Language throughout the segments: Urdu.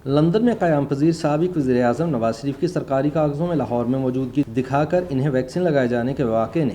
لندن میں قیام پذیر سابق وزیر اعظم نواز شریف کی سرکاری کاغذوں میں لاہور میں موجودگی دکھا کر انہیں ویکسین لگائے جانے کے واقعے نے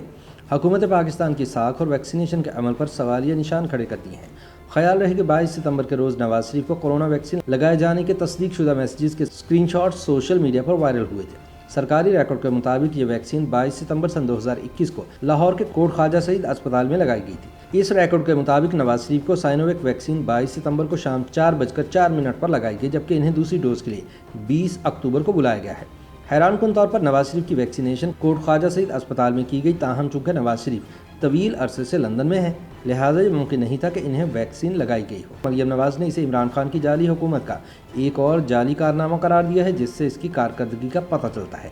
حکومت پاکستان کی ساکھ اور ویکسینیشن کے عمل پر سوالیہ نشان کھڑے کر دیے ہیں۔ خیال رہے کہ 22 ستمبر کے روز نواز شریف کو کورونا ویکسین لگائے جانے کے تصدیق شدہ میسیجز کے اسکرین شاٹ سوشل میڈیا پر وائرل ہوئے تھے۔ سرکاری ریکارڈ کے مطابق یہ ویکسین 22 ستمبر سن 2021 کو لاہور کے کوٹ خواجہ سعید اسپتال میں لگائی گئی تھی۔ اس ریکارڈ کے مطابق نواز شریف کو سائنوویک ویکسین 22 ستمبر کو شام 4:04 پر لگائی گئی، جبکہ انہیں دوسری ڈوز کے لیے 20 اکتوبر کو بلایا گیا ہے۔ حیران کن طور پر نواز شریف کی ویکسینیشن کوٹ خواجہ سعید اسپتال میں کی گئی، تاہم چونکہ نواز شریف طویل عرصے سے لندن میں ہیں، لہٰذا یہ ممکن نہیں تھا کہ انہیں ویکسین لگائی گئی ہو۔ مریم نواز نے اسے عمران خان کی جعلی حکومت کا ایک اور جعلی کارنامہ قرار دیا ہے، جس سے اس کی کارکردگی کا پتہ چلتا ہے۔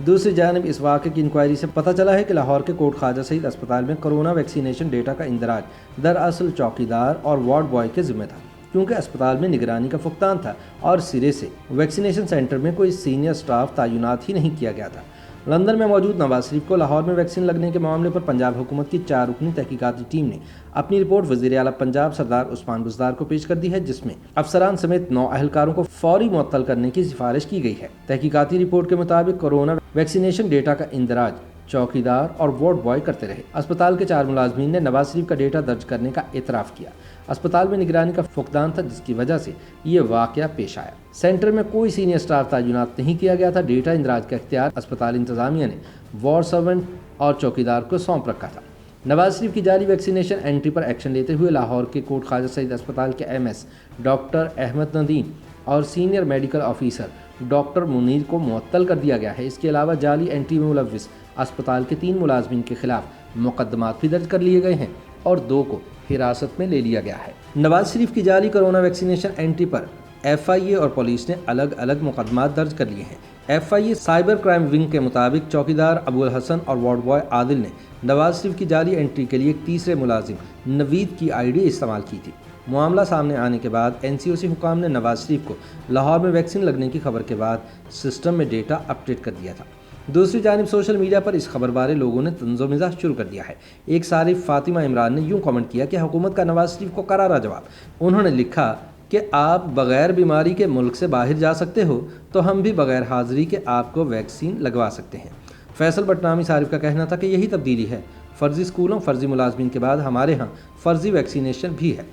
دوسری جانب اس واقعے کی انکوائری سے پتہ چلا ہے کہ لاہور کے کوٹ خواجہ سعید اسپتال میں کورونا ویکسینیشن ڈیٹا کا اندراج دراصل چوکیدار اور وارڈ بوائے کے ذمہ تھا، کیونکہ اسپتال میں نگرانی کا فقدان تھا اور سرے سے ویکسینیشن سینٹر میں کوئی سینئر سٹاف تعینات ہی نہیں کیا گیا تھا۔ لندن میں موجود نواز شریف کو لاہور میں ویکسین لگنے کے معاملے پر پنجاب حکومت کی 4 رکنی تحقیقاتی ٹیم نے اپنی رپورٹ وزیر اعلیٰ پنجاب سردار عثمان بزدار کو پیش کر دی ہے، جس میں افسران سمیت 9 اہلکاروں کو فوری معطل کرنے کی سفارش کی گئی ہے۔ تحقیقاتی رپورٹ کے مطابق کورونا ویکسینیشن ڈیٹا کا اندراج چوکیدار اور وارڈ بوائے کرتے رہے۔ اسپتال کے 4 ملازمین نے نواز شریف کا ڈیٹا درج کرنے کا اعتراف کیا۔ اسپتال میں نگرانی کا فقدان تھا، جس کی وجہ سے یہ واقعہ پیش آیا۔ سینٹر میں کوئی سینئر سٹاف تعینات نہیں کیا گیا تھا۔ ڈیٹا اندراج کا اختیار اسپتال انتظامیہ نے وارڈ سرونٹ اور چوکیدار کو سونپ رکھا تھا۔ نواز شریف کی جعلی ویکسینیشن انٹری پر ایکشن لیتے ہوئے لاہور کے کوٹ خواجہ سعید اسپتال کے MS ڈاکٹر احمد ندیم اور senior medical officer doctor Munir کو معطل کر دیا گیا ہے۔ اس کے علاوہ جعلی انٹری میں ملوث اسپتال کے 3 ملازمین کے خلاف مقدمات بھی درج کر لیے گئے ہیں اور 2 کو حراست میں لے لیا گیا ہے۔ نواز شریف کی جعلی کورونا ویکسینیشن انٹری پر FIA اور پولیس نے الگ الگ مقدمات درج کر لیے ہیں۔ FIA سائبر کرائم ونگ کے مطابق چوکیدار ابو الحسن اور وارڈ بوائے عادل نے نواز شریف کی جعلی انٹری کے لیے ایک تیسرے ملازم نوید کی ID استعمال کی تھی۔ معاملہ سامنے آنے کے بعد NCOC حکام نے نواز شریف کو لاہور میں ویکسین لگنے کی خبر کے بعد سسٹم میں ڈیٹا اپڈیٹ کر دیا تھا۔ دوسری جانب سوشل میڈیا پر اس خبر بارے لوگوں نے طنز و مزاح شروع کر دیا ہے۔ ایک صارف فاطمہ عمران نے یوں کامنٹ کیا کہ حکومت کا نواز شریف کو کرارا جواب۔ انہوں نے لکھا کہ آپ بغیر بیماری کے ملک سے باہر جا سکتے ہو تو ہم بھی بغیر حاضری کے آپ کو ویکسین لگوا سکتے ہیں۔ فیصل بٹ نامی صارف کا کہنا تھا کہ یہی تبدیلی ہے، فرضی اسکولوں فرضی ملازمین کے بعد ہمارے ہاں فرضی ویکسینیشن بھی ہے۔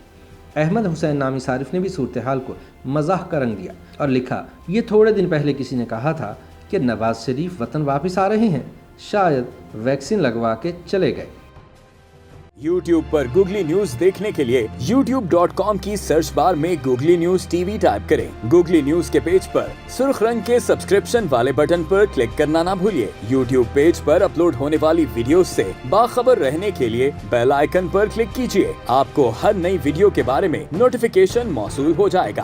احمد حسین نامی صارف نے بھی صورتحال کو مزاح کا رنگ دیا اور لکھا یہ تھوڑے دن پہلے کسی نے کہا تھا کہ نواز شریف وطن واپس آ رہے ہیں، شاید ویکسین لگوا کے چلے گئے۔ YouTube پر گوگلی نیوز دیکھنے کے لیے youtube.com کی سرچ بار میں گوگلی نیوز TV ٹائپ کریں۔ گوگلی نیوز کے پیج پر سرخ رنگ کے سبسکرپشن والے بٹن پر کلک کرنا نہ بھولیے۔ YouTube پیج پر اپلوڈ ہونے والی ویڈیوز سے باخبر رہنے کے لیے بیل آئیکن پر کلک کیجیے۔ آپ کو ہر نئی ویڈیو کے بارے میں نوٹیفیکیشن موصول ہو جائے گا۔